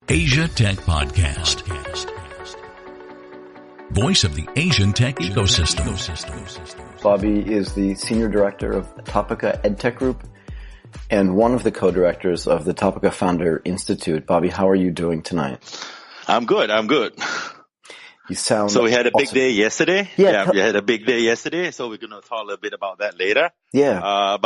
Asia Tech Podcast. Voice of the Asian tech ecosystem. Bobby is the Senior Director of Topica EdTech Group and one of the co-directors of the Topica Founder Institute. Bobby, how are you doing tonight? I'm good. You sound So we had a big awesome. day yesterday. Yeah, we had a big day yesterday. So we're going to talk a little bit about that later. Yeah.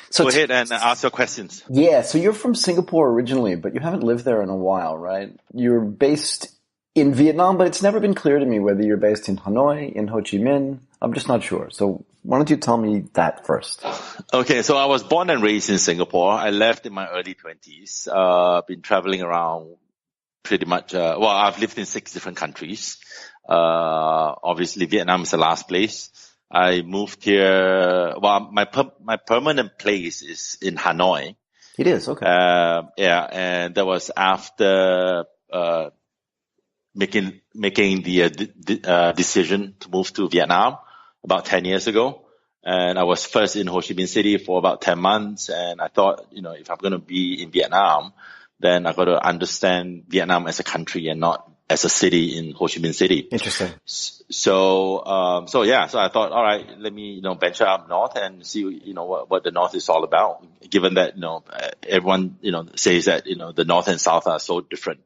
So Go ahead and ask your questions. Yeah, so you're from Singapore originally, but you haven't lived there in a while, right? You're based in Vietnam, but it's never been clear to me whether you're based in Hanoi, in Ho Chi Minh. I'm just not sure. So why don't you tell me that first? Okay, so I was born and raised in Singapore. I left in my early 20s. Been traveling around pretty much. I've lived in 6 different countries. Obviously, Vietnam is the last place. I moved here. Well, my permanent place is in Hanoi. It is, okay. And that was after making the decision to move to Vietnam about 10 years ago. And I was first in Ho Chi Minh City for about 10 months. And I thought, if I'm going to be in Vietnam, then I've got to understand Vietnam as a country and not as a city in Ho Chi Minh City. Interesting. So I thought, all right, let me, venture up north and see, what the north is all about. Given that, everyone, says that, the north and south are so different.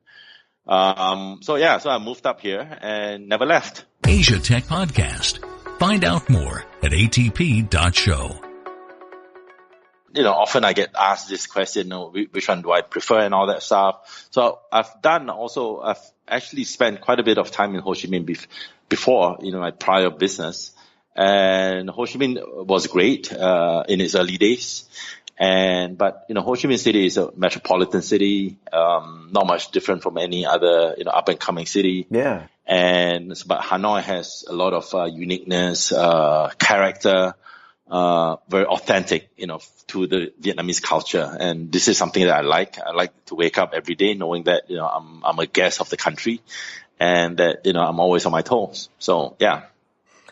So I moved up here and never left. Asia Tech Podcast. Find out more at atp.show. Often I get asked this question, which one do I prefer and all that stuff. So I've actually spent quite a bit of time in Ho Chi Minh before, my prior business. And Ho Chi Minh was great, in its early days. But Ho Chi Minh City is a metropolitan city, not much different from any other, up and coming city. Yeah. But Hanoi has a lot of, uniqueness, character, very authentic, to the Vietnamese culture. And this is something that I like. I like to wake up every day knowing that, I'm a guest of the country and that, I'm always on my toes. So, yeah.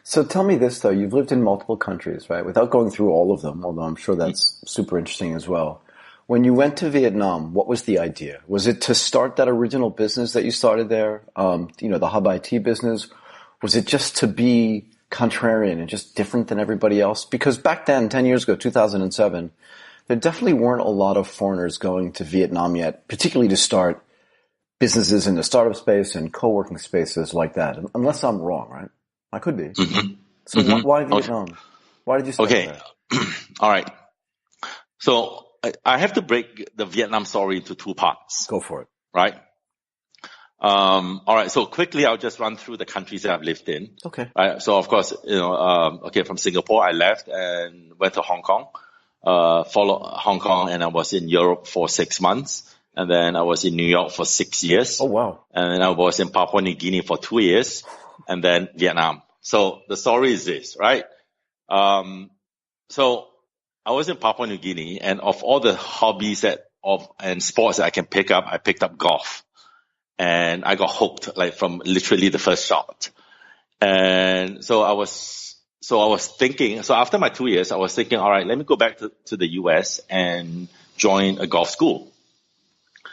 So tell me this, though. You've lived in multiple countries, right? Without going ththrough all of them, although I'm sure that's super interesting as well. When you went to Vietnam, what was the idea? Was it to start that original business that you started there, the Hub IT business? Was it just to be contrarian and just different than everybody else? Because back then, 10 years ago, 2007, there definitely weren't a lot of foreigners going to Vietnam yet, particularly to start businesses in the startup space and co-working spaces like that. Unless I'm wrong, right? I could be. Mm-hmm. So why Vietnam? Okay. Why did you start there? All right. So I have to break the Vietnam story into 2 parts. Go for it. Right? All right. So quickly, I'll just run through the countries that I've lived in. Okay. Right. So of course, from Singapore, I left and went to Hong Kong, followed Hong Kong, and I was in Europe for 6 months. And then I was in New York for 6 years. Oh, wow. And then I was in Papua New Guinea for 2 years and then Vietnam. So the story is this, right? So I was in Papua New Guinea, and of all the hobbies and sports that I can pick up, I picked up golf. And I got hooked, from literally the first shot. And so I was thinking, so after my 2 years, I was thinking, all right, let me go back to the US and join a golf school.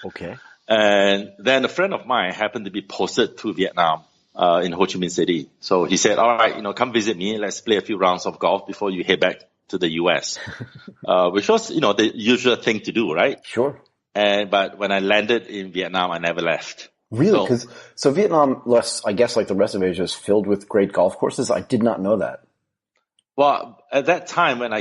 Okay. And then a friend of mine happened to be posted to Vietnam, in Ho Chi Minh City. So he said, all right, come visit me. Let's play a few rounds of golf before you head back to the US, which was, the usual thing to do, right? Sure. But when I landed in Vietnam, I never left. Really? So Vietnam, I guess like the rest of Asia, is filled with great golf courses. I did not know that. Well, at that time when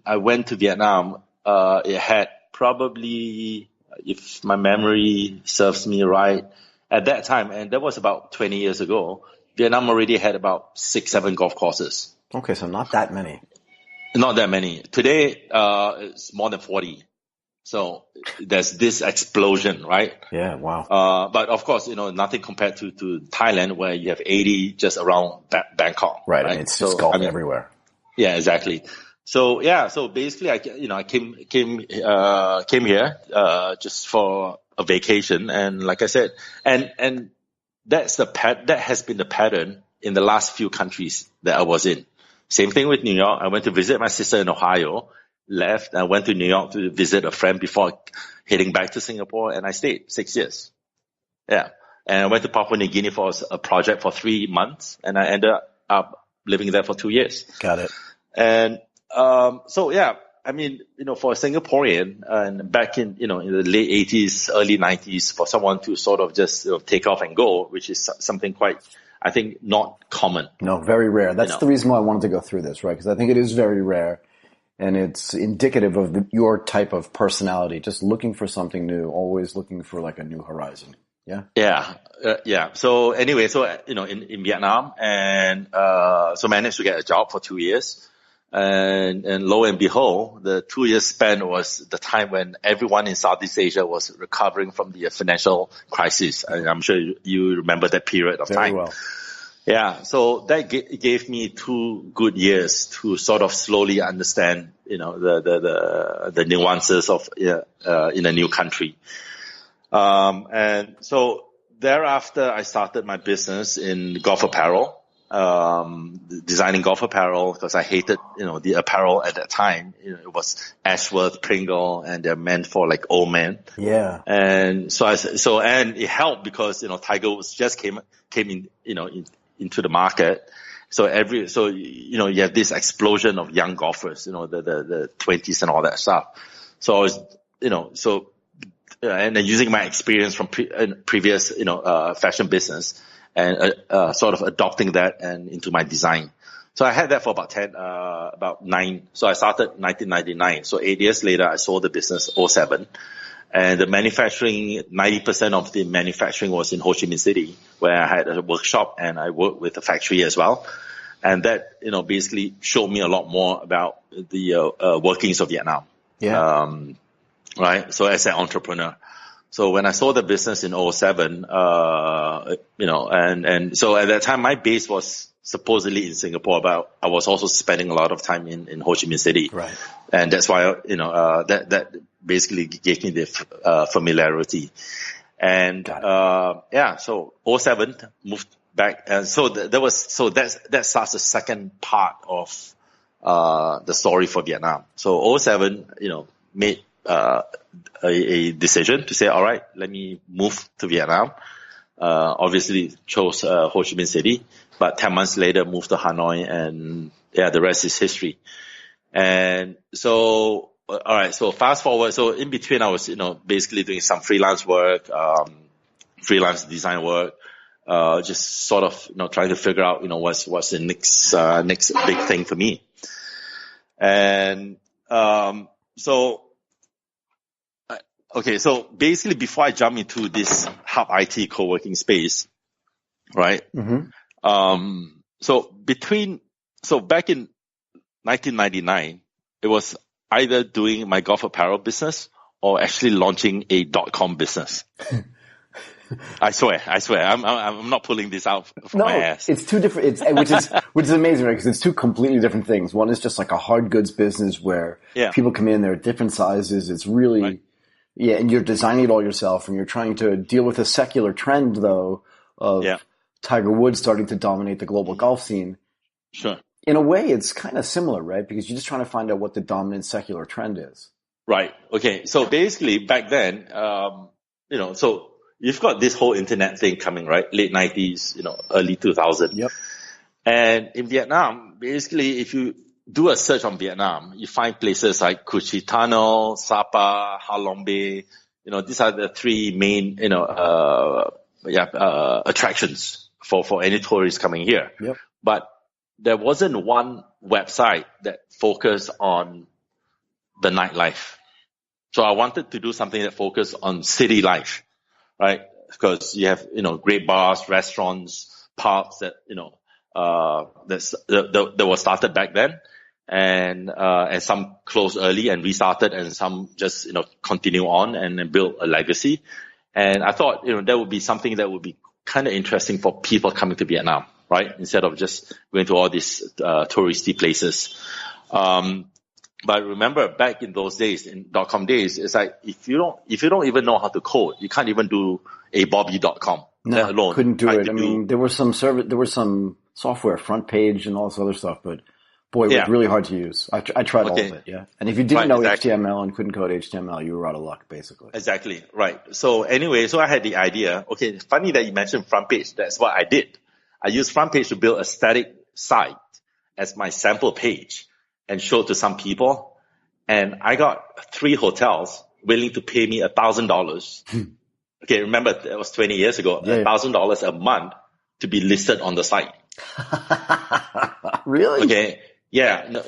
I went to Vietnam, it had probably, if my memory serves me right, at that time, and that was about 20 years ago, Vietnam already had about 6-7 golf courses. Okay, so not that many. Not that many. Today, it's more than 40. So there's this explosion, right? Yeah, wow. But of course, nothing compared to Thailand, where you have 80 just around Bangkok. Right, and it's just golf everywhere. Yeah, exactly. So basically, I came here just for a vacation, and like I said, and that has been the pattern in the last few countries that I was in. Same thing with New York. I went to visit my sister in Ohio. left. I went to New York to visit a friend before heading back to Singapore, and I stayed 6 years. Yeah. And I went to Papua New Guinea for a project for 3 months, and I ended up living there for 2 years. Got it. And so, yeah, I mean, for a Singaporean, and back in the late 80s, early 90s, for someone to sort of just take off and go, which is something quite, I think, not common. No, very rare. That's the reason why I wanted to go through this, right? Because I think it is very rare, and it's indicative of your type of personality, just looking for something new, always looking for like a new horizon. Yeah. Yeah. So anyway, in Vietnam, and so managed to get a job for 2 years. And lo and behold, the 2 years span was the time when everyone in Southeast Asia was recovering from the financial crisis. And I'm sure you remember that period of time. Very well. Yeah. So that gave me 2 good years to sort of slowly understand, the nuances of in a new country. And so thereafter, I started my business in golf apparel. Designing golf apparel, because I hated, the apparel at that time. It was Ashworth, Pringle, and they're meant for like old men. Yeah. And and it helped because, Tiger Woods just came in, into the market. So you have this explosion of young golfers, the 20s and all that stuff. So I was, and then using my experience from previous, fashion business, and sort of adopting that and into my design. So I had that for about 9. So I started 1999. So 8 years later, I sold the business 2007. And the manufacturing, 90% of the manufacturing was in Ho Chi Minh City, where I had a workshop and I worked with a factory as well. And that, basically showed me a lot more about the workings of Vietnam. Yeah. Right. So as an entrepreneur. So when I sold the business in 2007, and so at that time, my base was supposedly in Singapore, but I was also spending a lot of time in Ho Chi Minh City. Right. And that's why, that basically gave me the familiarity. And, so 2007 moved back. And so that starts the second part of, the story for Vietnam. So 2007, made, a decision to say, all right, let me move to Vietnam. Obviously chose Ho Chi Minh City, but 10 months later moved to Hanoi, and the rest is history. And so, all right, so fast forward. So in between, I was, basically doing some freelance work, freelance design work, just sort of, trying to figure out, what's the next big thing for me. And okay, so basically before I jump into this Hub IT co-working space, right? Mm-hmm. So back in 1999, it was either doing my golf apparel business or actually launching a .com business. I swear, I'm not pulling this out from my ass. It's two different. Which is amazing, right? Because it's two completely different things. One is just like a hard goods business where people come in, they're different sizes. It's really. Right. Yeah, and you're designing it all yourself, and you're trying to deal with a secular trend, though, of Tiger Woods starting to dominate the global golf scene. Sure. In a way, it's kind of similar, right? Because you're just trying to find out what the dominant secular trend is. Right. Okay. So basically, back then, so you've got this whole internet thing coming, right? Late 90s, early 2000s. Yep. And in Vietnam, basically, if you do a search on Vietnam, you find places like Cu Chi Tunnel, Sapa, Ha Long Bay. These are the 3 main, attractions for any tourists coming here. Yep. But there wasn't one website that focused on the nightlife. So I wanted to do something that focused on city life, right? Because you have, great bars, restaurants, parks that, that was started back then. And some closed early and restarted, and some just, continue on and build a legacy. And I thought, that would be something that would be kind of interesting for people coming to Vietnam, right? Instead of just going to all these touristy places. But remember back in those days, in .com days, it's like, if you don't even know how to code, you can't even do a Bobby.com. No, alone. Couldn't do it. I mean, there was some software, front page and all this other stuff, but Boy, it Yeah. was really hard to use. I tried all Okay. of it, yeah. And if you didn't Right, know exactly. HTML and couldn't code HTML, you were out of luck, basically. Exactly. Right. So anyway, so I had the idea. Okay. Funny that you mentioned front page. That's what I did. I used front page to build a static site as my sample page and show it to some people. And I got 3 hotels willing to pay me $1,000. Okay. Remember, that was 20 years ago, Yeah. $1,000 a month to be listed on the site. Really? Okay. Yeah.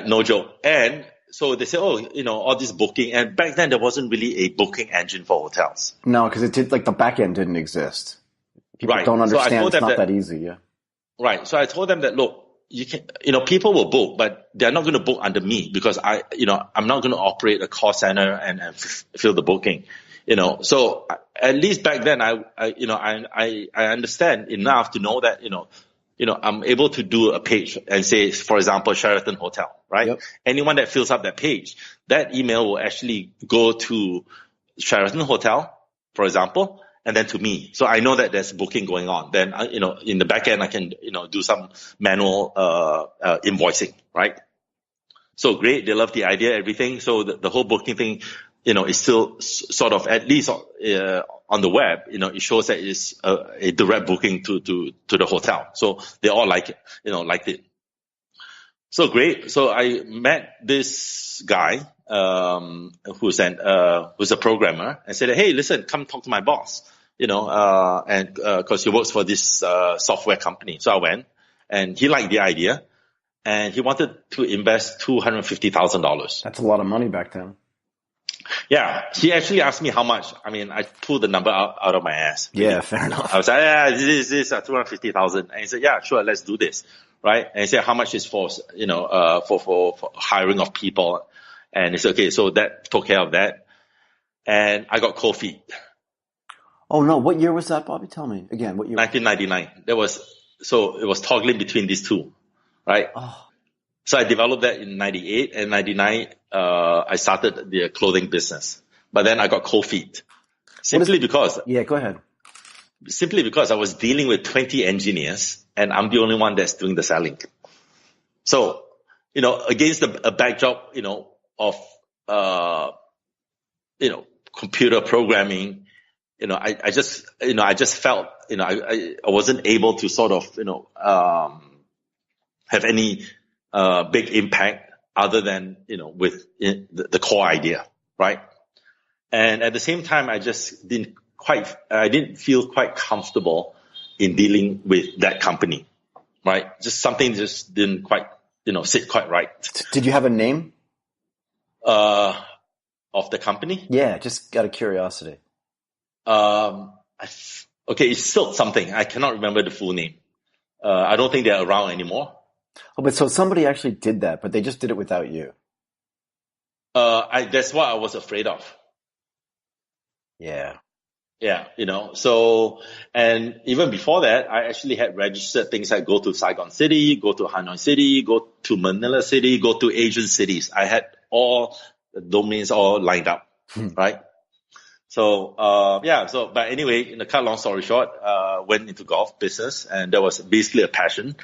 No joke. And so they say, oh, all this booking. And back then there wasn't really a booking engine for hotels. No, because the back end didn't exist. People Right. don't So I understand told it's them not that easy, yeah. Right. So I told them that, look, you can, people will book, but they're not going to book under me because I'm not going to operate a call center and fill the booking, So at least back then I understand enough to know that, I'm able to do a page and say, for example, Sheraton Hotel, right? Yep. Anyone that fills up that page, that email will actually go to Sheraton Hotel, for example, and then to me. So I know that there's booking going on. Then, in the back end, I can, do some manual, invoicing, right? So great. They love the idea, everything. So the whole booking thing, is still sort of, at least, on the web, it shows that it's a direct booking to the hotel. So they all liked it. So great. So I met this guy, who's a programmer, and said, hey, listen, come talk to my boss, and cause he works for this, software company. So I went, and he liked the idea, and he wanted to invest $250,000. That's a lot of money back then. Yeah. He actually asked me how much. I mean, I pulled the number out of my ass. Yeah, fair enough. I was like, yeah, this is 250,000. And he said, yeah, sure, let's do this. Right. And he said, how much is for, for hiring of people? And he said, okay, so that took care of that. And I got cold feet. Oh no, what year was that, Bobby? Tell me again, what year? 1999. It was toggling between these two. Right. Oh. So I developed that in 98 and 99. I started the clothing business, but then I got cold feet because go ahead. Simply because I was dealing with 20 engineers and I'm the only one that's doing the selling. So, against a backdrop, of, computer programming, I just felt, I wasn't able to sort of, have any, big impact other than, with the core idea, right? And at the same time, I just didn't feel quite comfortable in dealing with that company, right? Just something just didn't quite, sit quite right. Did you have a name? Of the company? Yeah, just out of curiosity. Okay, it's still something. I cannot remember the full name. I don't think they're around anymore. Oh, but so somebody actually did that, but they just did it without you. That's what I was afraid of. Yeah. Yeah, so, and even before that, I actually had registered things like go to Saigon City, go to Hanoi City, go to Manila City, go to Asian cities. I had all the domains all lined up, right? So, but anyway, in the cut long story short, went into golf business and that was basically a passion.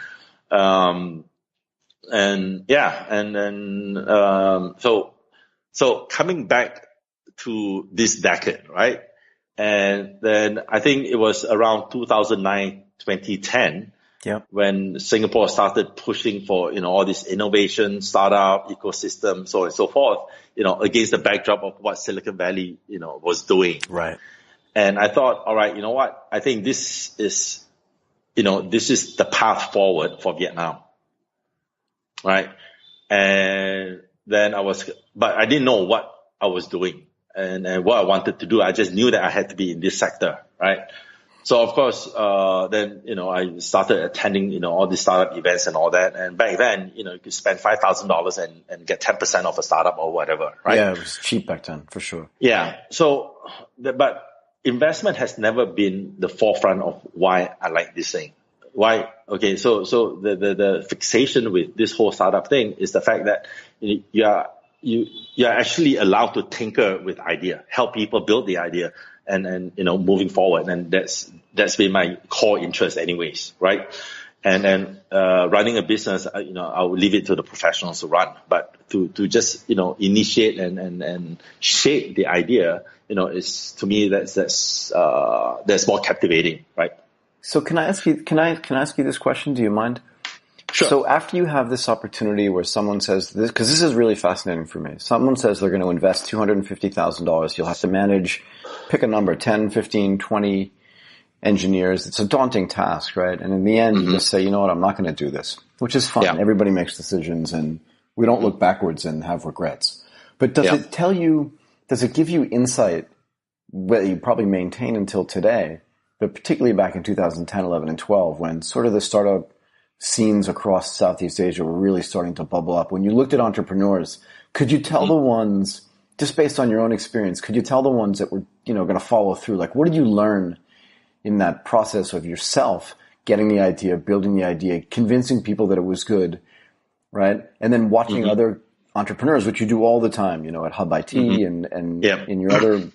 So coming back to this decade, right? And then I think it was around 2009, 2010, when Singapore started pushing for, all this innovation, startup, ecosystem, so on and so forth, against the backdrop of what Silicon Valley, was doing. Right. And I thought, all right, you know what? I think this is the path forward for Vietnam. Right. And then but I didn't know what I was doing and what I wanted to do. I just knew that I had to be in this sector. Right. So of course, then, I started attending, all these startup events and all that. And back then, you could spend $5,000 and get 10% of a startup or whatever. Right. Yeah. It was cheap back then for sure. Yeah. So, but investment has never been the forefront of why I like this thing. Why? Okay. So the fixation with this whole startup thing is the fact that you're actually allowed to tinker with idea, help people build the idea and moving forward. And that's been my core interest anyways. Right. and running a business, I would leave it to the professionals to run. But to just initiate and shape the idea, is, to me, that's more captivating, right? So can I ask you this question? Do you mind? Sure. So after you have this opportunity where someone says this, because this is really fascinating for me. Someone says they're going to invest $250,000. You'll have to manage, pick a number, 10, 15, 20 engineers. It's a daunting task, right? And in the end, you just say, you know what, I'm not going to do this, which is fine. Yeah. Everybody makes decisions and we don't look backwards and have regrets. But does it give you insight that you probably maintain until today, but particularly back in 2010, 11, and 12, when sort of the startup scenes across Southeast Asia were really starting to bubble up? When you looked at entrepreneurs, could you tell the ones, just based on your own experience, could you tell the ones that were, going to follow through? Like, what did you learn in that process of yourself getting the idea, building the idea, convincing people that it was good, right? And then watching other entrepreneurs, which you do all the time, at Hub IT and in your other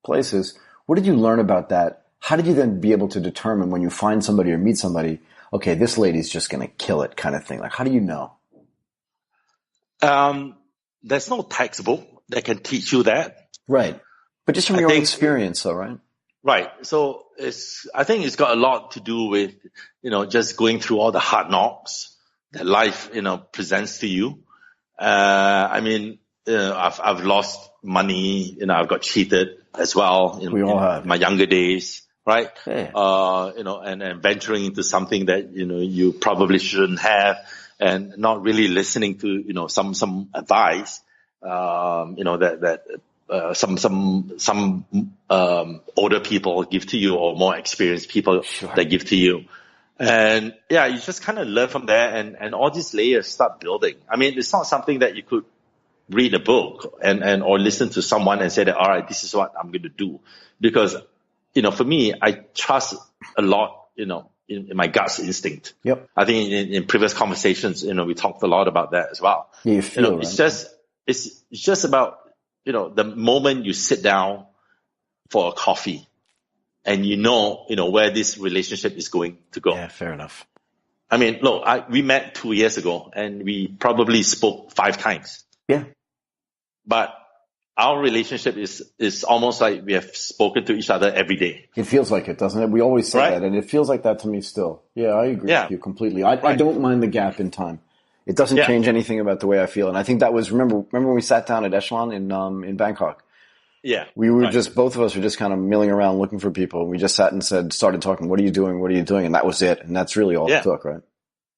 places. What did you learn about that? How did you then be able to determine when you find somebody or meet somebody, okay, this lady's just going to kill it kind of thing? Like, how do you know? There's no textbook that can teach you that. Right. But just from your own experience though, right? Right. So I think it's got a lot to do with, just going through all the hard knocks that life, presents to you. I've lost money, I've got cheated as well in my younger days, right? Hey. And venturing into something that, you probably shouldn't have, and not really listening to, some advice, some older people give to you, or more experienced people that give to you. And you just kind of learn from there, and all these layers start building. I mean, it's not something that you could read a book or listen to someone and say that, all right, this is what I'm going to do. Because, for me, I trust a lot, in my gut's instinct. Yep. I think in previous conversations, we talked a lot about that as well. Yeah, you feel, right? It's just about, the moment you sit down for a coffee and where this relationship is going to go. Yeah, fair enough. I mean, look, we met 2 years ago and we probably spoke 5 times. Yeah. But our relationship is almost like we have spoken to each other every day. It feels like it, doesn't it? We always say that, and it feels like that to me still. Yeah, I agree with you completely. I don't mind the gap in time. It doesn't change anything about the way I feel. And I think that was, remember when we sat down at Echelon in Bangkok? Yeah. We were both of us were just kind of milling around looking for people. We just sat and started talking, what are you doing? What are you doing? And that was it. And that's really all it took, right?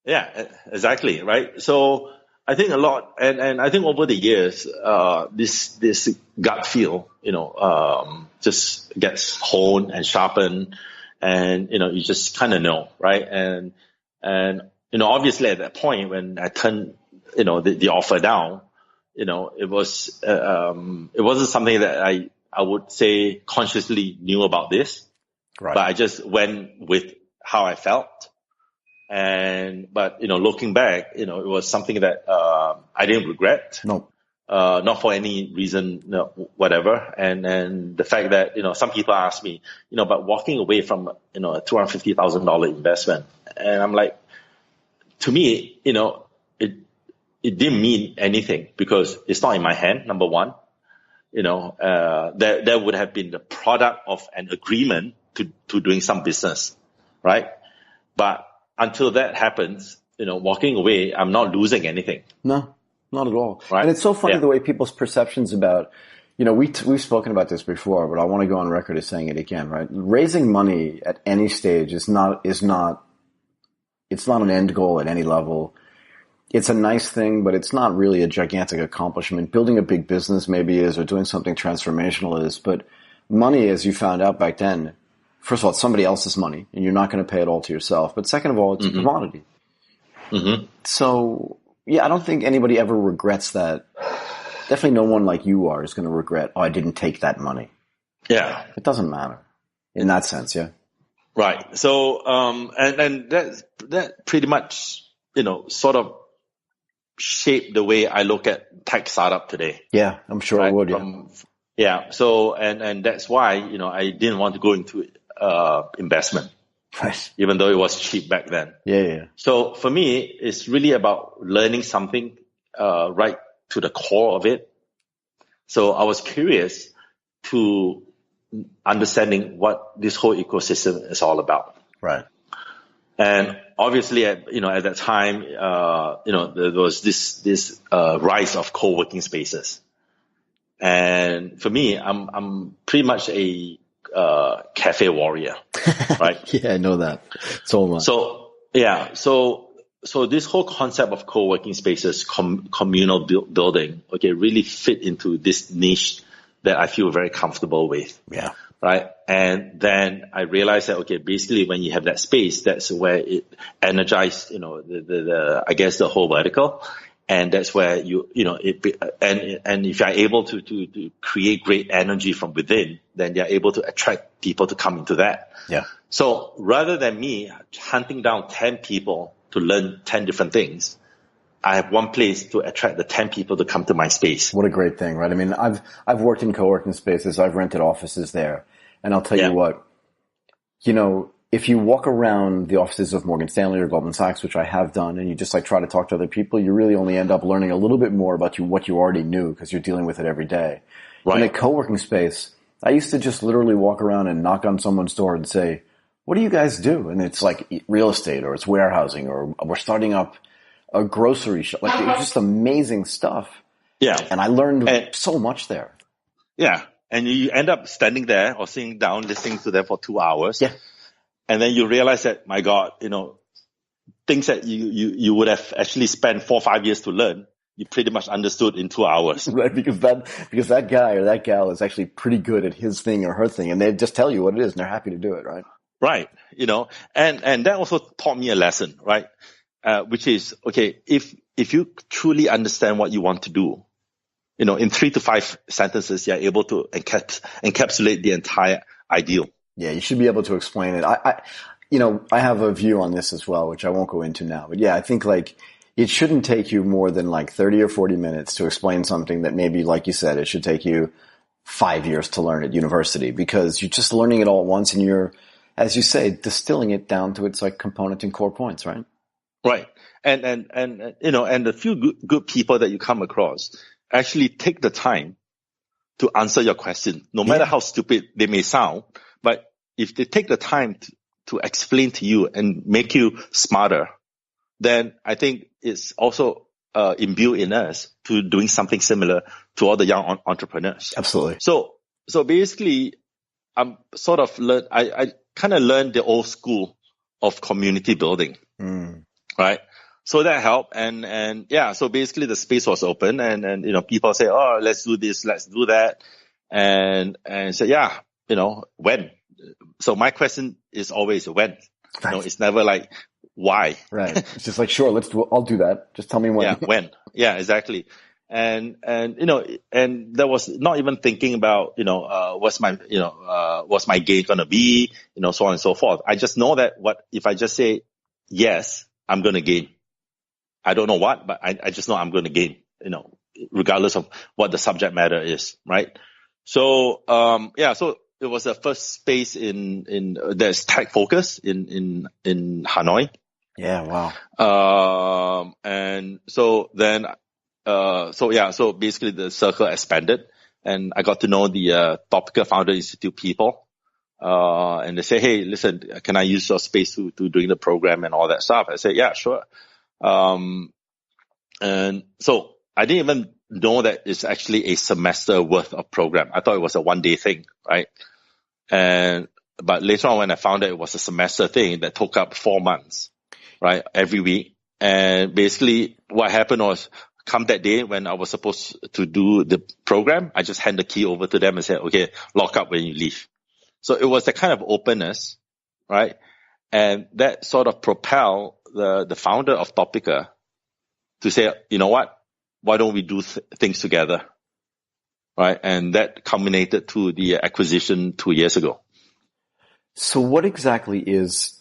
Yeah, exactly. Right. So I think a lot, and I think over the years, this gut feel, just gets honed and sharpened, and, you just kind of know, right? And, obviously at that point when I turned, the offer down, it wasn't something that I would say consciously knew about this, right? But I just went with how I felt. But looking back, it was something that, I didn't regret. No. Not for any reason, whatever. And the fact that, some people ask me, but walking away from, a $250,000 investment. And I'm like, to me, it didn't mean anything because it's not in my hand, number one. That would have been the product of an agreement to doing some business, right? But until that happens, walking away, I'm not losing anything. No, not at all. Right? And it's so funny the way people's perceptions about, we've spoken about this before, but I want to go on record as saying it again, right? Raising money at any stage it's not an end goal at any level. It's a nice thing, but it's not really a gigantic accomplishment. Building a big business maybe is, or doing something transformational is, but money, as you found out back then, first of all, it's somebody else's money, and you're not going to pay it all to yourself. But second of all, it's a commodity. Mm-hmm. So, I don't think anybody ever regrets that. Definitely no one like you are is going to regret, I didn't take that money. Yeah. It doesn't matter in that sense, yeah. Right. So, and that pretty much, sort of shaped the way I look at tech startup today. Yeah, I'm sure I would. So, and that's why, I didn't want to go into investment. Right. Even though it was cheap back then. Yeah. So for me, it's really about learning something right to the core of it. So I was curious to understanding what this whole ecosystem is all about. Right. And obviously, at that time, there was this rise of co-working spaces. And for me, I'm pretty much a cafe warrior, right? Yeah, I know that. So much. So this whole concept of co-working spaces, communal building, really fit into this niche that I feel very comfortable with. Yeah. Right. And then I realized that, basically when you have that space, that's where it energized, I guess the whole vertical. And that's where and if you're able to create great energy from within, then you're able to attract people to come into that. Yeah. So rather than me hunting down 10 people to learn 10 different things, I have one place to attract the 10 people to come to my space. What a great thing, right? I mean, I've worked in co-working spaces. I've rented offices there. And I'll tell you what, if you walk around the offices of Morgan Stanley or Goldman Sachs, which I have done, and you just try to talk to other people, you really only end up learning a little bit more about what you already knew because you're dealing with it every day. Right. In a co-working space, I used to just literally walk around and knock on someone's door and say, what do you guys do? And it's like real estate or it's warehousing or we're starting up a grocery shop. Like, it was just amazing stuff. Yeah. And I learned so much there. Yeah. And you end up standing there or sitting down, listening to them for 2 hours. Yeah. And then you realize that, my God, things that you would have actually spent 4 or 5 years to learn, you pretty much understood in 2 hours. Right. Because that guy or that gal is actually pretty good at his thing or her thing. And they just tell you what it is and they're happy to do it. Right. Right. And that also taught me a lesson, right? Which is, if you truly understand what you want to do, in 3 to 5 sentences, you're able to encapsulate the entire ideal. Yeah, you should be able to explain it. I have a view on this as well, which I won't go into now. But yeah, I think it shouldn't take you more than 30 or 40 minutes to explain something that maybe, like you said, it should take you 5 years to learn at university because you're just learning it all at once and you're, as you say, distilling it down to its component and core points, right? Right. And the few good people that you come across actually take the time to answer your question, no matter how stupid they may sound. But if they take the time to explain to you and make you smarter, then I think it's also imbued in us to doing something similar to all the young entrepreneurs. Absolutely. So basically, I'm sort of I kind of learned the old school of community building, right? So that helped, and so basically the space was open, and people say, oh, let's do this, let's do that, and so when. So my question is always when. Right. It's never like why. Right. It's just Sure, I'll do that. Just tell me when. Yeah, when. Yeah, exactly. And there was not even thinking about what's my gain gonna be, so on and so forth. I just know that if I just say yes, I'm gonna gain. I don't know what, but I just know I'm gonna gain, regardless of what the subject matter is, right? So so it was the first space in there's tech focus in Hanoi. Yeah, wow. And so then so basically the circle expanded, and I got to know the Topica Founder Institute people. And they say, hey, listen, can I use your space to doing the program and all that stuff? I said, yeah, sure. And so I didn't even know that it's actually a semester worth of program. I thought it was a 1-day thing, right? But later on when I found out it was a semester thing that took up 4 months, right? Every week. And basically what happened was, come that day when I was supposed to do the program, I just hand the key over to them and said, okay, lock up when you leave. So it was that kind of openness, right? And that sort of propelled the founder of Topica to say, you know what? Why don't we do things together? Right. And that culminated to the acquisition 2 years ago. So what exactly is,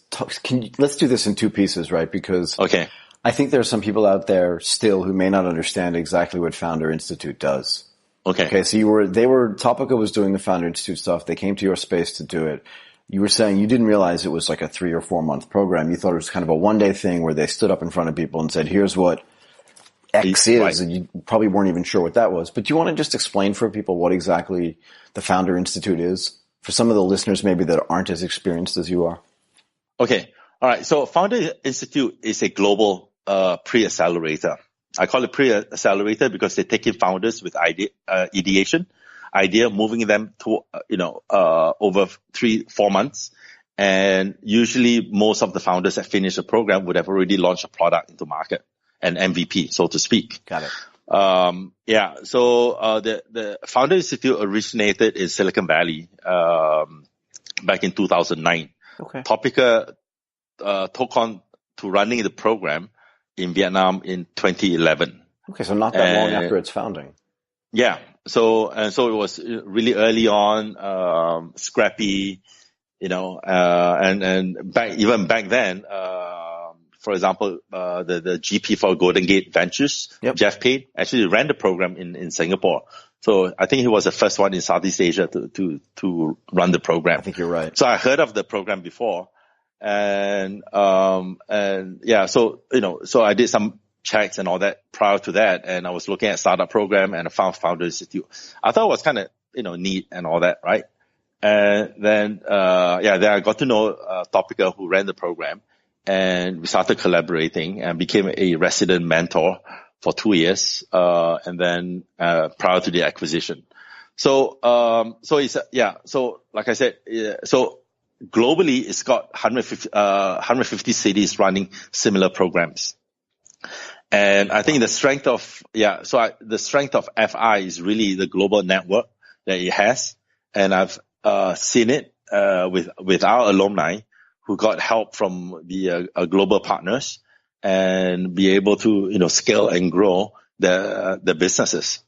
let's do this in 2 pieces, right? Because I think there are some people out there still who may not understand exactly what Founder Institute does. Okay. So Topica was doing the Founder Institute stuff. They came to your space to do it. you were saying you didn't realize it was like a 3 or 4 month program. You thought it was kind of a one-day thing where they stood up in front of people and said, here's what X is, Right. and you probably weren't even sure what that was. But do you want to just explain for people what exactly the Founder Institute is? For some of the listeners maybe that aren't as experienced as you are. Okay. All right. So Founder Institute is a global pre-accelerator. I call it pre-accelerator because they take in founders with ideation, moving them to, over 3-4 months. And usually most of the founders that finish the program would have already launched a product into market, an MVP, so to speak. Got it. So the Founder Institute originated in Silicon Valley back in 2009. Okay. Topica took on to running the program in Vietnam in 2011. Okay, so not that long after its founding. Yeah. So it was really early on, scrappy, and back then, for example, the GP for Golden Gate Ventures, Yep. Jeff Payne, actually ran the program in Singapore. So I think he was the first one in Southeast Asia to run the program. I think you're right. So I heard of the program before. So I did some checks and all that prior to that. And I was looking at startup program and I found Founder Institute. I thought it was kind of, neat and all that, right? And then I got to know Topica, who ran the program, and we started collaborating and became a resident mentor for 2 years. And then prior to the acquisition. So like I said, so globally, it's got 150 cities running similar programs. And I think the strength of FI is really the global network that it has. And I've seen it with our alumni who got help from the global partners and be able to scale and grow the businesses.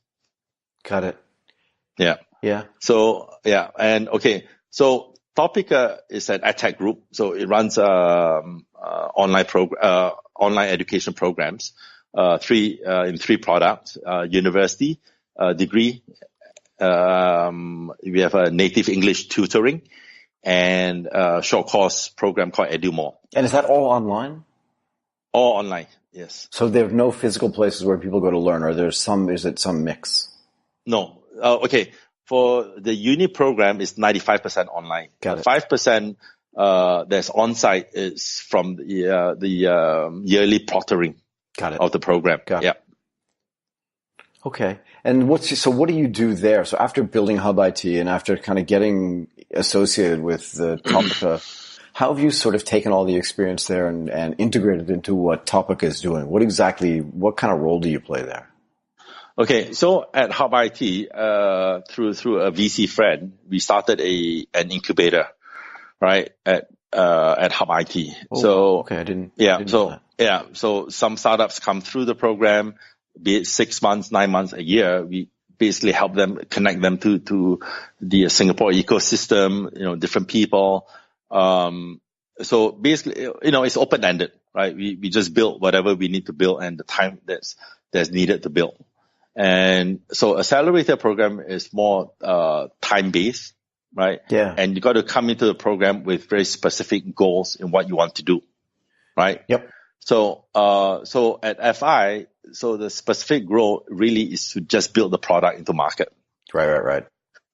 Got it. Yeah. Yeah. So and okay. So Topica is an EdTech group, so it runs online education programs, in three products: university, degree. We have a native English tutoring, and a short course program called EduMore. And is that all online? All online, yes. So there are no physical places where people go to learn, or is it some mix? No. Okay. For the uni program, it's 95% online. Got it. 5% that's on-site is from the yearly proctoring. Got it. Of the program. Got it. Okay. And what do you do there? So after building Hub IT and after kind of getting associated with the Topica, how have you sort of taken all the experience there and integrated into what Topica is doing? What kind of role do you play there? Okay, so at Hub IT, through a VC friend, we started an incubator, right, at Hub IT. Oh, so okay, I didn't know that. So some startups come through the program, be it 6 months, 9 months, a year. We basically help them, connect them to the Singapore ecosystem, different people. So basically, it's open-ended, right? We just build whatever we need to build and the time that's needed to build. And so accelerator program is more time-based, right? Yeah. And you got to come into the program with very specific goals in what you want to do, right? Yep. So at FI, so the specific goal really is to just build the product into market. Right.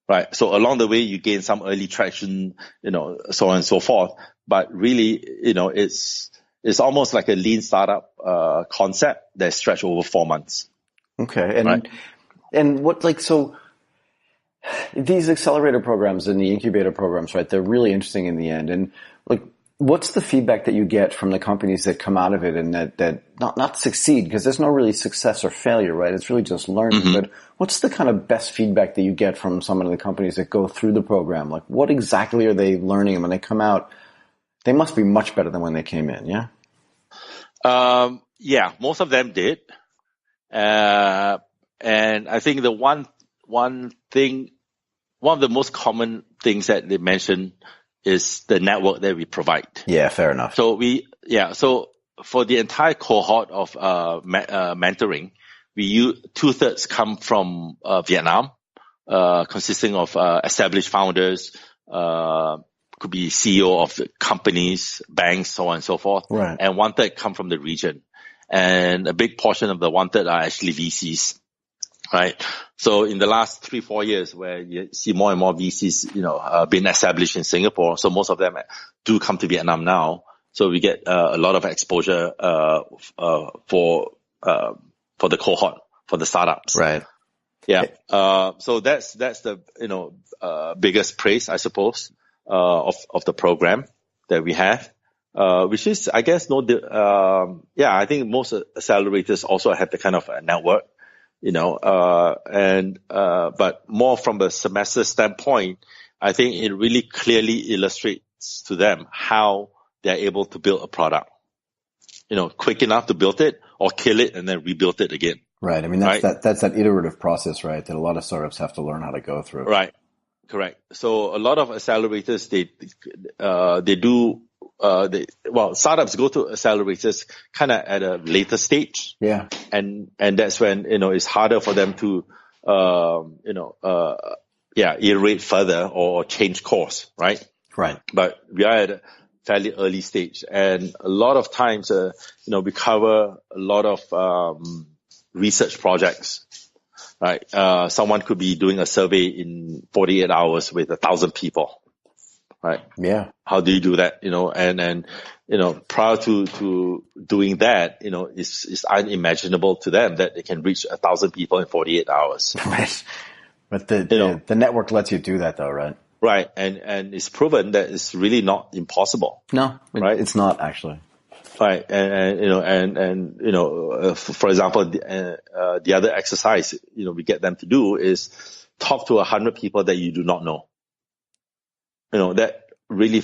Right. So along the way, you gain some early traction, so on and so forth. But really, it's almost like a lean startup concept that stretch over 4 months. Okay. Right. And so these accelerator programs and the incubator programs, right? They're really interesting in the end. And what's the feedback that you get from the companies that come out of it and that not succeed? Because there's no really success or failure, right? It's really just learning. Mm-hmm. But what's the kind of best feedback that you get from some of the companies that go through the program? Like, what exactly are they learning? And when they come out, they must be much better than when they came in, yeah? Yeah, most of them did. And I think the one of the most common things that they mention is the network that we provide. Yeah, fair enough. So for the entire cohort of mentoring, 2/3 come from Vietnam, consisting of established founders, could be CEO of the companies, banks, so on and so forth. Right. And 1/3 come from the region. And a big portion of the 1/3 are actually VCs. Right. So in the last 3-4 years, where you see more and more VCs, being established in Singapore, so most of them do come to Vietnam now. So we get a lot of exposure for the cohort, for the startups. Right. Yeah. So that's the biggest praise, I suppose, of the program that we have. Which is, I guess, I think most accelerators also have the kind of network. But more from a semester standpoint, I think it really clearly illustrates to them how they're able to build a product, quick enough to build it or kill it and then rebuild it again. Right. I mean, that's that iterative process, right? That a lot of startups have to learn how to go through. Right. Correct. So a lot of accelerators, startups go to accelerators kind of at a later stage. Yeah. And that's when, it's harder for them to, iterate further or change course, right? Right. But we are at a fairly early stage. And a lot of times, we cover a lot of, research projects, right? Someone could be doing a survey in 48 hours with 1,000 people. Right. Yeah. How do you do that? And prior to doing that, it's unimaginable to them that they can reach 1,000 people in 48 hours. Right. But the network lets you do that though, right? Right. And it's proven that it's really not impossible. No, right. It's not actually. Right. For example, the other exercise, we get them to do is talk to 100 people that you do not know. That really,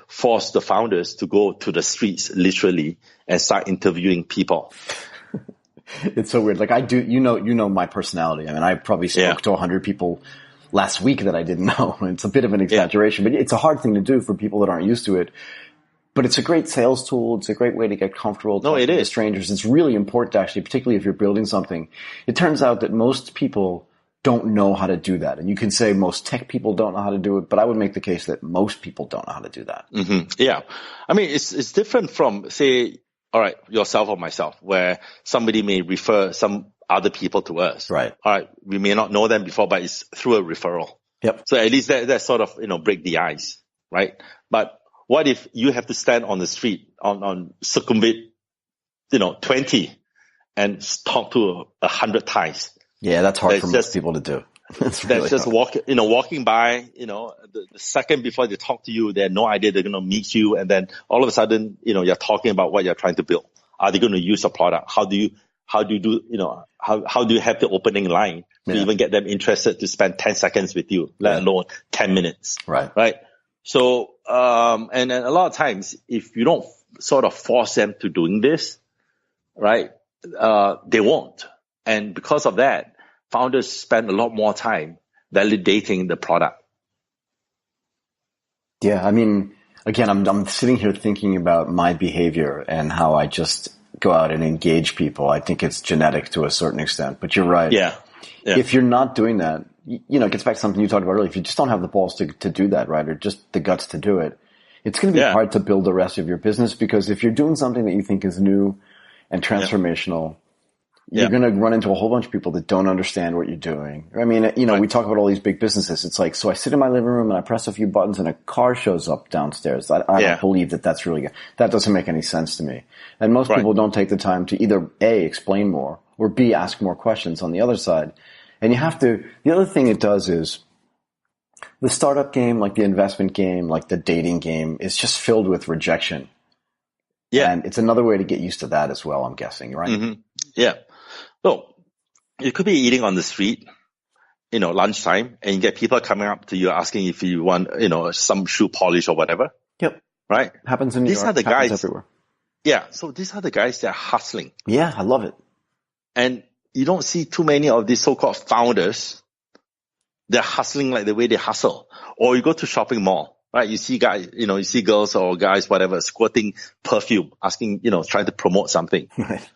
force the founders to go to the streets literally and start interviewing people. It's so weird. Like I do, my personality. I mean, I probably spoke to 100 people last week that I didn't know. It's a bit of an exaggeration, but it's a hard thing to do for people that aren't used to it. But it's a great sales tool. It's a great way to get comfortable talking to strangers. It's really important actually, particularly if you're building something. It turns out that most people don't know how to do that. And you can say most tech people don't know how to do it, but I would make the case that most people don't know how to do that. Mm-hmm. Yeah. I mean, it's different from, say, all right, yourself or myself, where somebody may refer some other people to us. Right. All right. We may not know them before, but it's through a referral. Yep. So at least that sort of, break the ice, right? But what if you have to stand on the street on Sukhumvit, 20 and talk to 100 Thais? Yeah, that's hard for most people to do. That's just walking by, the second before they talk to you, they have no idea they're going to meet you. And then all of a sudden, you're talking about what you're trying to build. Are they going to use a product? How do you do, how do you have the opening line to even get them interested to spend 10 seconds with you, let alone 10 minutes? Right. Right. So, and then a lot of times, if you don't sort of force them to doing this, right, they won't. And because of that, founders spend a lot more time validating the product. Yeah. I mean, again, I'm sitting here thinking about my behavior and how I just go out and engage people. I think it's genetic to a certain extent, but you're right. Yeah. If you're not doing that, it gets back to something you talked about earlier. If you just don't have the balls to do that, right, or just the guts to do it, it's going to be hard to build the rest of your business, because if you're doing something that you think is new and transformational, you're going to run into a whole bunch of people that don't understand what you're doing. I mean, we talk about all these big businesses. It's like, so I sit in my living room and I press a few buttons and a car shows up downstairs. I don't believe that that's really good. That doesn't make any sense to me. And most people don't take the time to either A, explain more, or B, ask more questions on the other side. And you have to, the other thing it does is the startup game, like the investment game, like the dating game, is just filled with rejection. Yeah. And it's another way to get used to that as well, I'm guessing, right? Mm-hmm. Yeah. So you could be eating on the street, lunchtime, and you get people coming up to you asking if you want, some shoe polish or whatever. Yep. Right? Happens in New York. These are the guys everywhere. Yeah. So these are the guys that are hustling. Yeah, I love it. And you don't see too many of these so-called founders. They're hustling like the way they hustle. Or you go to shopping mall, right? You see guys, you see girls or guys, whatever, squirting perfume, asking, trying to promote something. Right.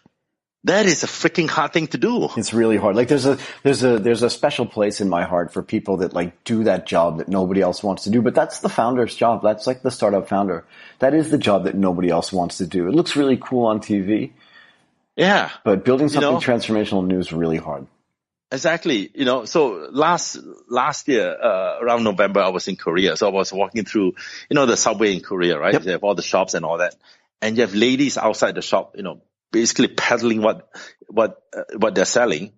That is a freaking hard thing to do. It's really hard. Like there's a special place in my heart for people that like do that job that nobody else wants to do. But that's the founder's job. That's like the startup founder. That is the job that nobody else wants to do. It looks really cool on TV. Yeah. But building something transformational new is really hard. Exactly. So last year, around November, I was in Korea. So I was walking through, the subway in Korea, right? Yep. They have all the shops and all that. And you have ladies outside the shop, basically peddling what they're selling.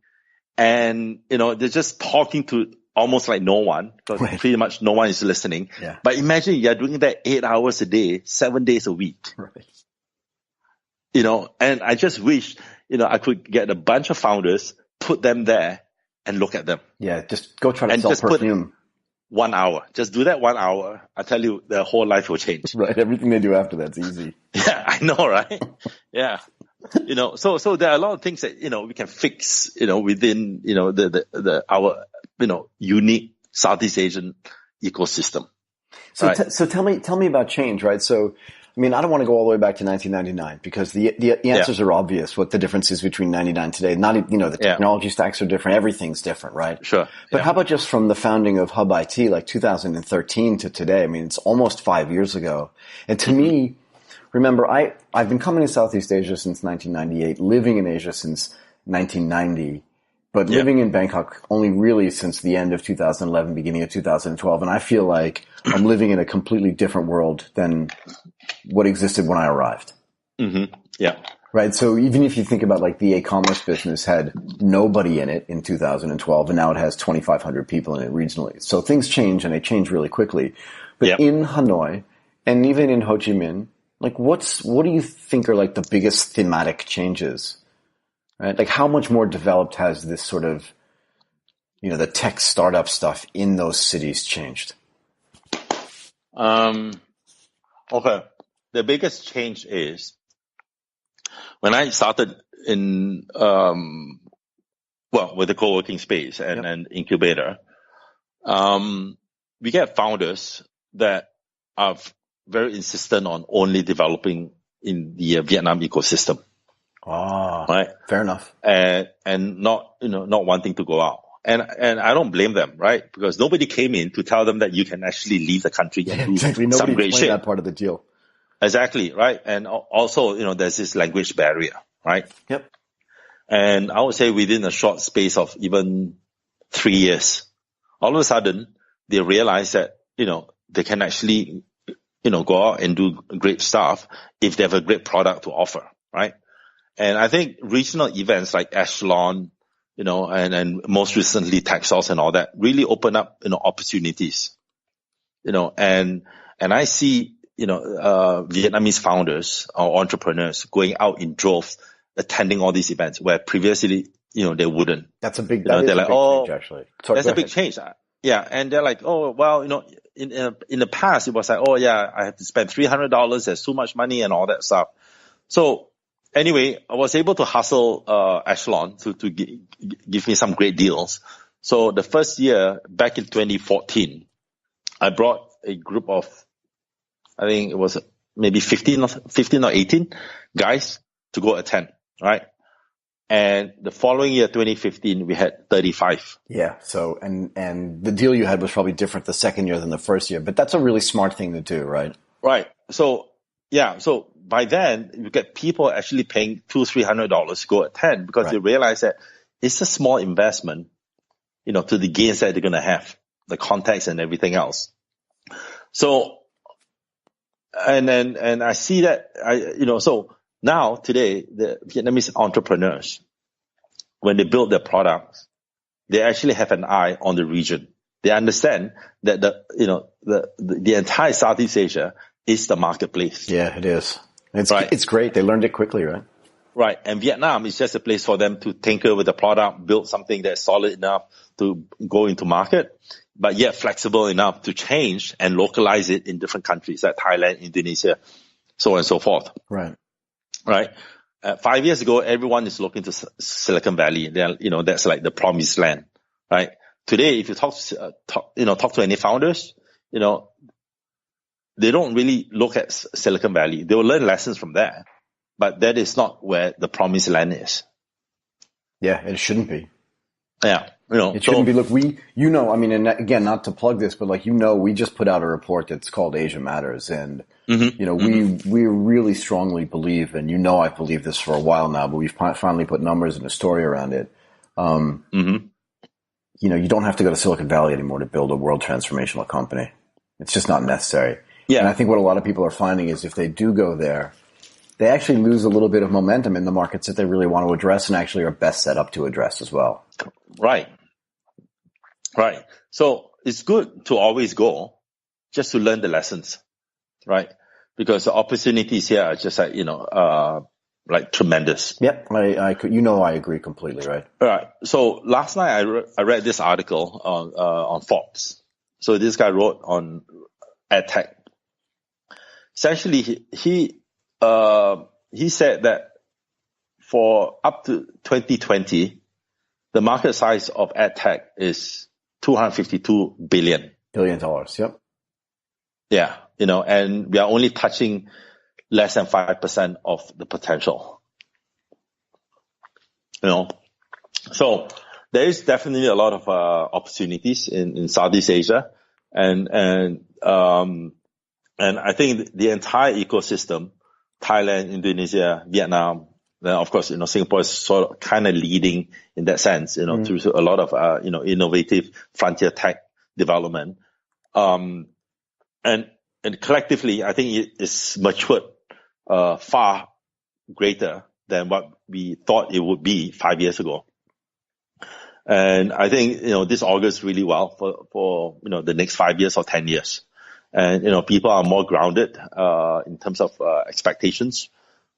And, they're just talking to almost like no one, because pretty much no one is listening. Yeah. But imagine you're doing that 8 hours a day, 7 days a week. Right. And I just wish, I could get a bunch of founders, put them there and look at them. Yeah. Just go try to sell perfume. 1 hour. Just do that 1 hour. I tell you, their whole life will change. Right. Everything they do after that's easy. Yeah, I know, right? Yeah. So there are a lot of things that, we can fix, within, our, unique Southeast Asian ecosystem. So, right? So tell me about change, right? So, I mean, I don't want to go all the way back to 1999 because the answers are obvious. What the difference is between 99 today. Not, the technology stacks are different. Everything's different, right? Sure. But how about just from the founding of Hub IT, like 2013 to today? I mean, it's almost 5 years ago. And to me, remember, I've been coming to Southeast Asia since 1998, living in Asia since 1990, but living in Bangkok only really since the end of 2011, beginning of 2012. And I feel like I'm living in a completely different world than what existed when I arrived. Mm-hmm. Yeah. Right. So even if you think about like the e-commerce business had nobody in it in 2012, and now it has 2,500 people in it regionally. So things change, and they change really quickly. But in Hanoi and even in Ho Chi Minh, like what do you think are like the biggest thematic changes? Right? Like how much more developed has this sort of, the tech startup stuff in those cities changed? Okay. The biggest change is when I started in, with the co-working space and incubator, we get founders that are very insistent on only developing in the Vietnam ecosystem. Oh, right. Fair enough. And not wanting to go out. And I don't blame them, right? Because nobody came in to tell them that you can actually leave the country and do some great shit. That part of the deal. Exactly, right? And also, there's this language barrier, right? Yep. And I would say within a short space of even 3 years, all of a sudden they realize that, they can actually, go out and do great stuff if they have a great product to offer, right? And I think regional events like Echelon, and most recently Texas and all that really open up, opportunities, and I see, Vietnamese founders or entrepreneurs going out in droves, attending all these events where previously, they wouldn't. That's a big, they're like, change, actually. Sorry, that's a big change. Yeah. And they're like, oh, well, in the past it was like, oh yeah, I have to spend $300. There's too much money and all that stuff. So anyway, I was able to hustle, Echelon to give me some great deals. So the first year back in 2014, I brought a group of, I think it was maybe 15 or 18 guys to go attend, right? And the following year, 2015, we had 35. Yeah. So, and the deal you had was probably different the second year than the first year, but that's a really smart thing to do, right? Right. So, yeah. So by then you get people actually paying $200-$300 to go attend because they realize that it's a small investment, to the gains that they're going to have, the context and everything else. So, and I see that so now today, the Vietnamese entrepreneurs, when they build their products, they actually have an eye on the region. They understand that the entire Southeast Asia is the marketplace. Yeah, it is. It's great. They learned it quickly, right? Right. And Vietnam is just a place for them to tinker with the product, build something that's solid enough to go into market, but yet flexible enough to change and localize it in different countries like Thailand, Indonesia, so on and so forth. Right. Right. 5 years ago, everyone is looking to Silicon Valley. That's like the promised land, right? Today, if you talk to any founders, they don't really look at Silicon Valley. They will learn lessons from there, but that is not where the promised land is, Yeah, it shouldn't be. Yeah. It shouldn't be. Look, I mean, and again, not to plug this, but we just put out a report that's called Asia Matters. And, we really strongly believe, and I've believed this for a while now, but we've finally put numbers and a story around it. You don't have to go to Silicon Valley anymore to build a world transformational company. It's just not necessary. Yeah. And I think what a lot of people are finding is if they do go there, they actually lose a little bit of momentum in the markets that they really want to address and actually are best set up to address as well. Right. So it's good to always go just to learn the lessons, right? Because the opportunities here are just like tremendous. Yep. I agree completely, right? Right. So last night I read this article on Forbes. So this guy wrote on EdTech. Essentially, he said that for up to 2020, the market size of EdTech is $252 billion. $1 billion. Yep. Yeah. And we are only touching less than 5% of the potential. So there is definitely a lot of opportunities in Southeast Asia, and I think the entire ecosystem, Thailand, Indonesia, Vietnam, then of course, Singapore is sort of kind of leading in that sense, through a lot of, innovative frontier tech development. And collectively, I think it is matured, far greater than what we thought it would be 5 years ago. And I think, this augurs really well for the next 5 years or 10 years. And, people are more grounded, in terms of, expectations.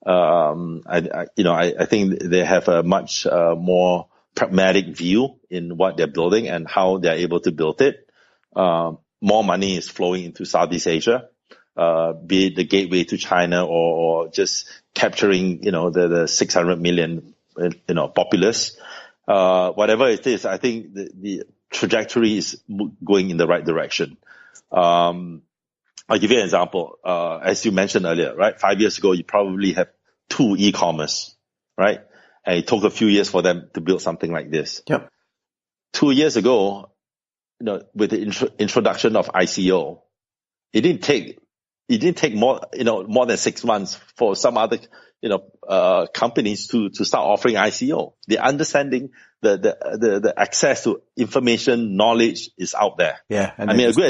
I think they have a much, more pragmatic view in what they're building and how they're able to build it. More money is flowing into Southeast Asia, be it the gateway to China or just capturing, the 600 million, populace. Whatever it is, I think the trajectory is going in the right direction. I'll give you an example. As you mentioned earlier, right? 5 years ago, you probably have 2 e-commerce, right? And it took a few years for them to build something like this. Yep. 2 years ago, with the introduction of ICO, it didn't take more than 6 months for some other, companies to start offering ICO. The understanding, the access to information, knowledge is out there. Yeah. A good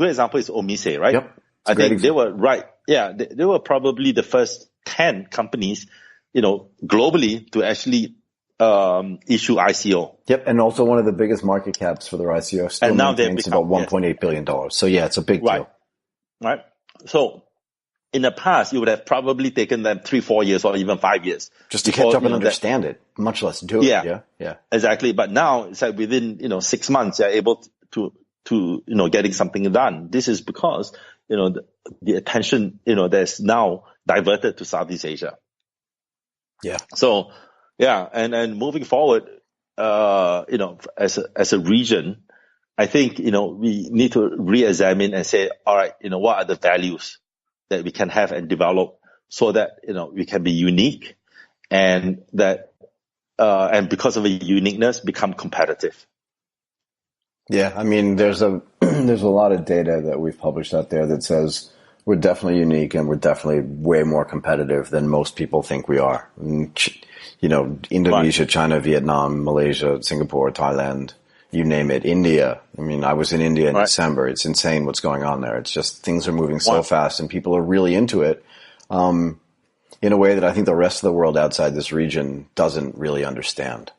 example is Omise, right? Yep. I think they were right. Yeah. They were probably the first 10 companies, globally to actually, issue ICO. Yep. And also one of the biggest market caps for their ICO. Still and now it's about $1.8 billion. So yeah, it's a big deal. Right. So in the past, you would have probably taken them 3-4 years or even 5 years. Just to catch up and understand it, much less do it. Yeah. Exactly. But now it's like within, 6 months, you're able to getting something done. This is because, the attention, that's now diverted to Southeast Asia. Yeah. So, yeah. And moving forward, as a region, I think, we need to re-examine and say, all right, what are the values that we can have and develop so that, we can be unique and that, and because of a uniqueness, become competitive. Yeah. I mean, there's a lot of data that we've published out there that says we're definitely unique and we're definitely way more competitive than most people think we are. Indonesia, China, Vietnam, Malaysia, Singapore, Thailand, you name it, India. I mean, I was in India in December. It's insane what's going on there. It's just things are moving so fast and people are really into it in a way that I think the rest of the world outside this region doesn't really understand.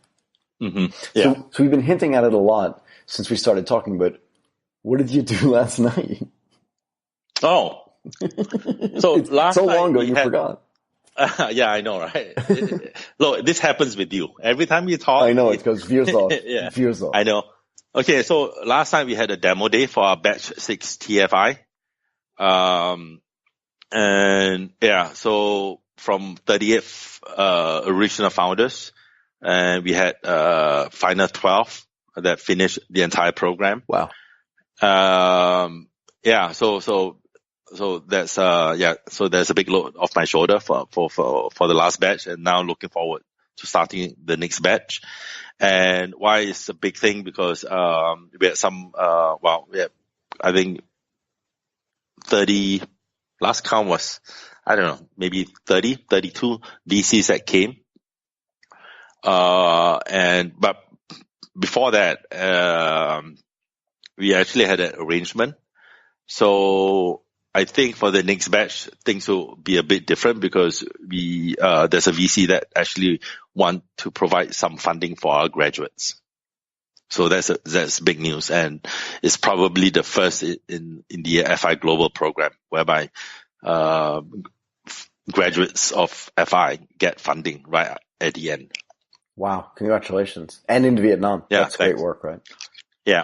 Mm-hmm. Yeah. So we've been hinting at it a lot since we started talking, but what did you do last night? Oh. So last so night long ago, you forgot. Yeah, I know, right? Look, this happens with you. Every time you talk. I know, it goes veers off. Yeah. Veers off. I know. Okay, so last time we had a demo day for our batch 6 TFI. And yeah, so from 38 original founders, and we had final 12 that finished the entire program. Wow. Yeah, so that's so there's a big load off my shoulder for the last batch, and now looking forward to starting the next batch. And why it's a big thing? Because we had some, we had, I think 30, last count was, I don't know, maybe 32 VCs that came. But before that, we actually had an arrangement. So I think for the next batch, things will be a bit different because there's a VC that actually want to provide some funding for our graduates. So that's big news, and it's probably the first in the FI Global program whereby graduates of FI get funding right at the end. Wow! Congratulations! And in Vietnam, that's great work, right? Yeah,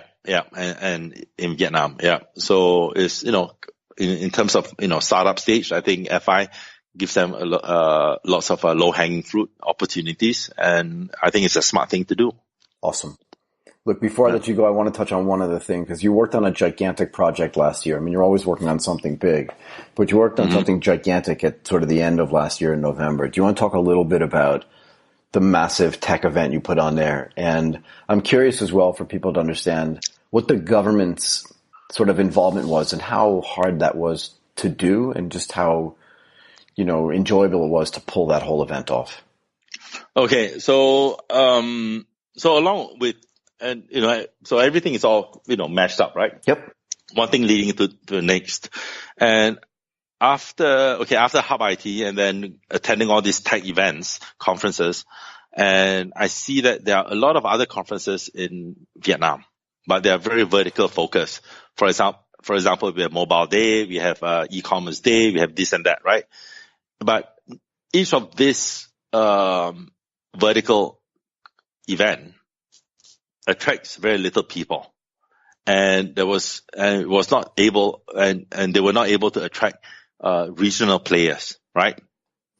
and in Vietnam, yeah. So it's in terms of startup stage, I think FI gives them lots of low hanging fruit opportunities, and I think it's a smart thing to do. Awesome. Look, before I let you go, I want to touch on one other thing, because you worked on a gigantic project last year. I mean, you're always working on something big, but you worked on something gigantic at sort of the end of last year in November. Do you want to talk a little bit about the massive tech event you put on there? And I'm curious as well for people to understand what the government's sort of involvement was and how hard that was to do, and just how, enjoyable it was to pull that whole event off. Okay. So along with, and, so everything is all, matched up, right? Yep. One thing leading to the next. And after Hub IT and then attending all these tech events, conferences, and I see that there are a lot of other conferences in Vietnam, but they are very vertical focused. For example, we have Mobile Day, we have e-commerce day, we have this and that, right? But each of this vertical event attracts very little people, and they were not able to attract regional players, right?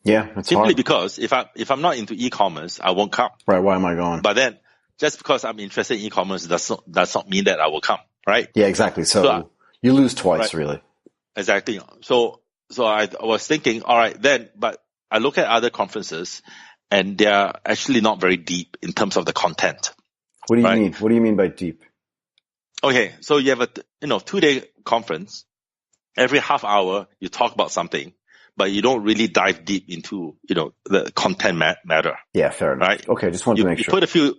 Yeah, it's simply hard. Because if I'm not into e-commerce, I won't come. Right? Why am I going? But then, just because I'm interested in e-commerce does not mean that I will come, right? Yeah, exactly. So you lose twice, right? Really. Exactly. So I was thinking, all right, then, but I look at other conferences, and they are actually not very deep in terms of the content. What do you mean? What do you mean by deep? Okay, so you have a 2-day conference. Every half hour you talk about something, but you don't really dive deep into the content matter. Yeah, fair enough. Right? Okay, just wanted to make sure. You put a few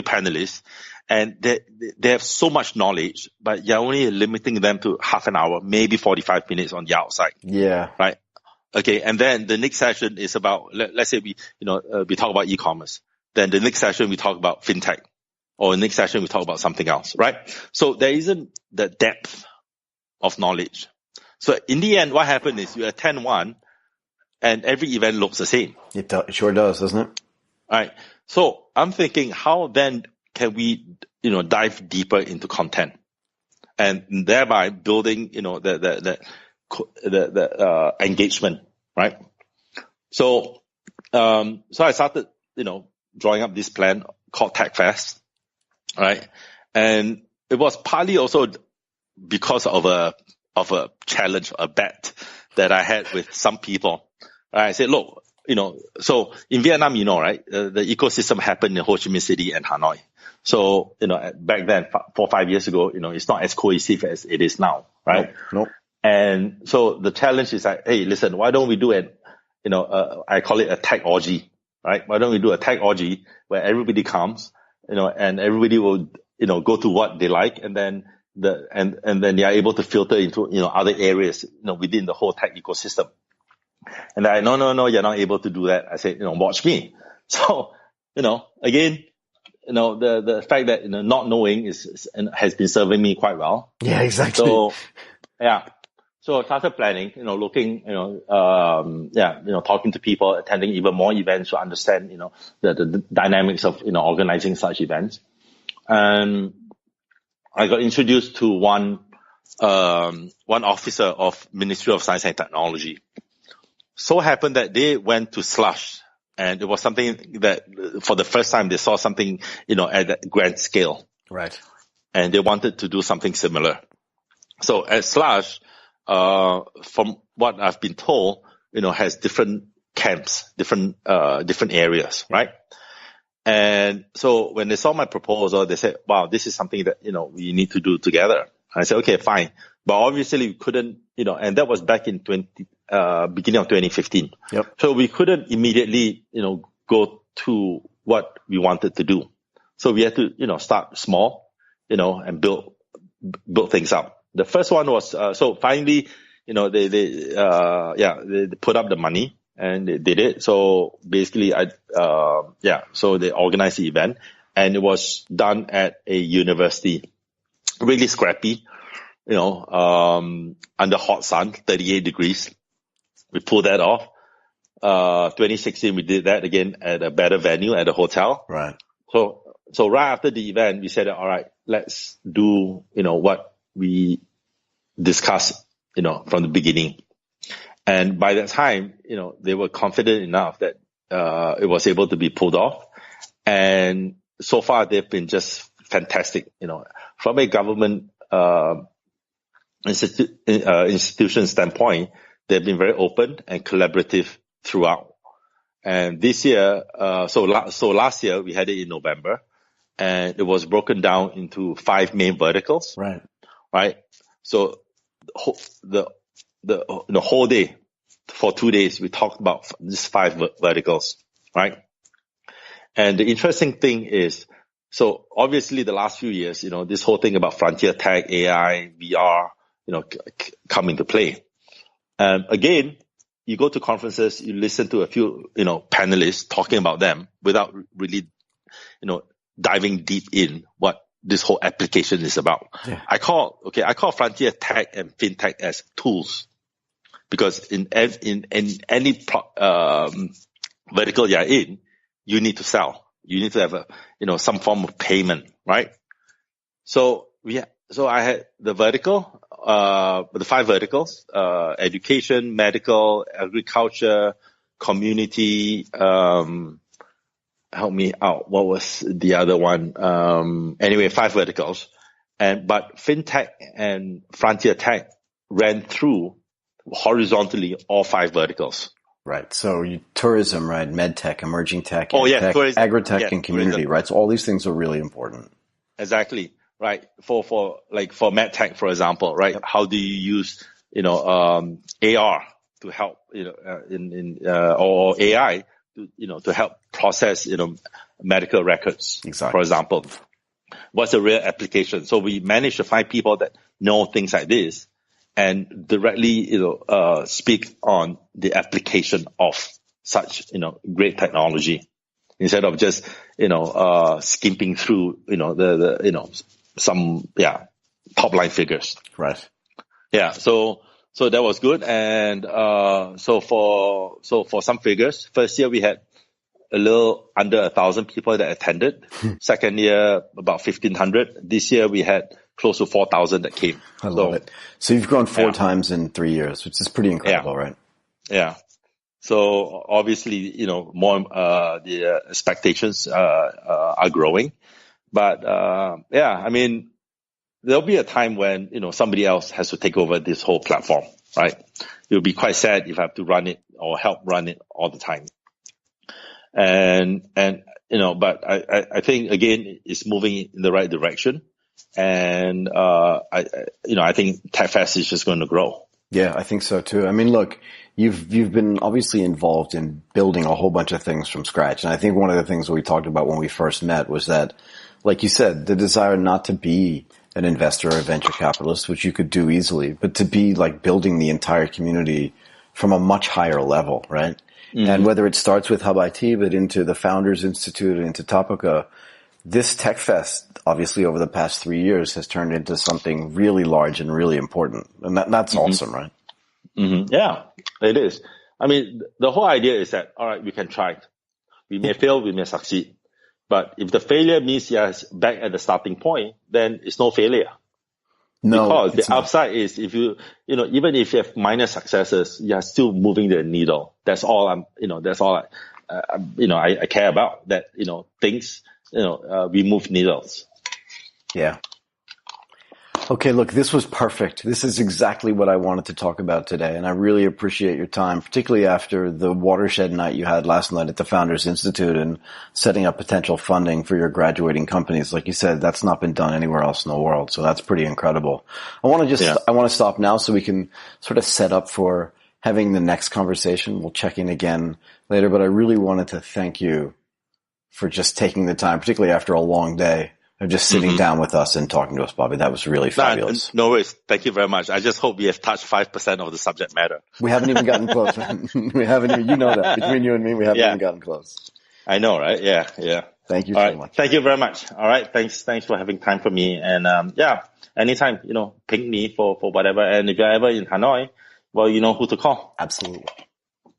panelists, and they have so much knowledge, but you're only limiting them to half an hour, maybe 45 minutes on the outside. Yeah. Right. Okay, and then the next session is about, let's say we talk about e-commerce. Then the next session we talk about fintech, or the next session we talk about something else, right? So there isn't the depth of knowledge. So in the end, what happened is you attend one, and every event looks the same. It sure does, doesn't it? All right. So I'm thinking, how then can we, dive deeper into content, and thereby building, the engagement, right? So I started, drawing up this plan called Techfest, right? And it was partly also because of a challenge, a bet that I had with some people. I said, look, so in Vietnam, right, the ecosystem happened in Ho Chi Minh City and Hanoi. So, back then, 4 or 5 years ago, it's not as cohesive as it is now, right? Nope. And so the challenge is like, hey, listen, why don't we do I call it a tech orgy, right? Why don't we do a tech orgy where everybody comes, and everybody will, go to what they like, and then and then they are able to filter into, other areas, within the whole tech ecosystem. And I, no, you're not able to do that. I said, watch me. So, again, the fact that, not knowing has been serving me quite well. Yeah, exactly. So, yeah. So I started planning, looking, talking to people, attending even more events to understand, the dynamics of, organizing such events. And I got introduced to one officer of Ministry of Science and Technology. So happened that they went to Slush, and it was something that for the first time they saw something, at that grand scale. Right. And they wanted to do something similar. So at Slush, from what I've been told, has different camps, different areas, right? And so when they saw my proposal, they said, wow, this is something that, we need to do together. I said, okay, fine. But obviously we couldn't, and that was back in beginning of 2015. Yep. So we couldn't immediately, go to what we wanted to do. So we had to, start small, and build things up. The first one was, so finally, they put up the money and they did it. So basically so they organized the event and it was done at a university, really scrappy, under hot sun, 38 degrees. We pulled that off. 2016, we did that again at a better venue at a hotel. Right. So right after the event, we said, all right, let's do, what we discussed, from the beginning. And by that time, they were confident enough that, it was able to be pulled off. And so far they've been just fantastic, from a government, institution standpoint, they've been very open and collaborative throughout. And this year, so last year we had it in November, and it was broken down into 5 main verticals. Right. Right. So the whole day, for 2 days, we talked about these 5 verticals. Right. And the interesting thing is, so obviously the last few years, this whole thing about frontier tech, AI, VR, come into play. Again, you go to conferences, you listen to a few, panelists talking about them without really, diving deep in what this whole application is about. Yeah. I call frontier tech and fintech as tools, because in any vertical you're in, you need to sell. You need to have some form of payment, right? So I had the vertical, the 5 verticals, education, medical, agriculture, community, help me out. What was the other one? Anyway, 5 verticals. But fintech and frontier tech ran through horizontally all 5 verticals. Right. So tourism, right? Medtech, emerging tech, tourism, agritech, and community, tourism. right? So all these things are really important. Exactly. Right. For MedTech, for example, right? Yep. How do you use, AR to help, or AI to help process, medical records, exactly. For example. What's the real application? So we managed to find people that know things like this and directly, speak on the application of such, great technology, instead of just, skimping through, some top line figures. Right. Yeah. So that was good. And so for some figures, first year we had a little under 1,000 people that attended. Second year about 1,500. This year we had close to 4,000 that came. I love it. So you've grown 4 times in 3 years, which is pretty incredible, right? Yeah. So obviously, more the expectations are growing. But I mean, there'll be a time when somebody else has to take over this whole platform, right? It would be quite sad if I have to run it or help run it all the time. And but I think again it's moving in the right direction, and I think Techfest is just going to grow. Yeah, I think so too. I mean, look, you've been obviously involved in building a whole bunch of things from scratch, and I think one of the things that we talked about when we first met was that, like you said, the desire not to be an investor or a venture capitalist, which you could do easily, but to be like building the entire community from a much higher level, right? Mm-hmm. And whether it starts with Hub IT, but into the Founders Institute, into Topica, this Techfest, obviously over the past 3 years, has turned into something really large and really important. And that's awesome, right? Mm-hmm. Yeah, it is. I mean, the whole idea is that, all right, we can try it. We may fail, we may succeed. But if the failure means you're back at the starting point, then it's no failure. No, because the upside is if you even if you have minor successes, you're still moving the needle. That's all I care about. That we move needles. Yeah. Okay, look, this was perfect. This is exactly what I wanted to talk about today, and I really appreciate your time, particularly after the watershed night you had last night at the Founders Institute and setting up potential funding for your graduating companies. Like you said, that's not been done anywhere else in the world, so that's pretty incredible. I want to stop now so we can sort of set up for having the next conversation. We'll check in again later, but I really wanted to thank you for just taking the time, particularly after a long day, of just sitting down with us and talking to us, Bobby. That was really fabulous. No worries. Thank you very much. I just hope we have touched 5% of the subject matter. We haven't even gotten close, man. We haven't even, you know that. Between you and me, we haven't even gotten close. I know, right? Yeah. Thank you so much. Thank you very much. All right. Thanks for having time for me. And, anytime, ping me for whatever. And if you're ever in Hanoi, well, you know who to call. Absolutely.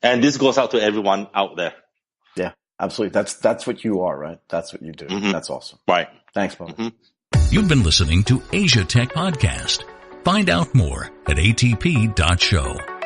And this goes out to everyone out there. Yeah, absolutely. That's what you are, right? That's what you do. That's awesome. Right. Thanks, Bobby. You've been listening to Asia Tech Podcast. Find out more at atp.show.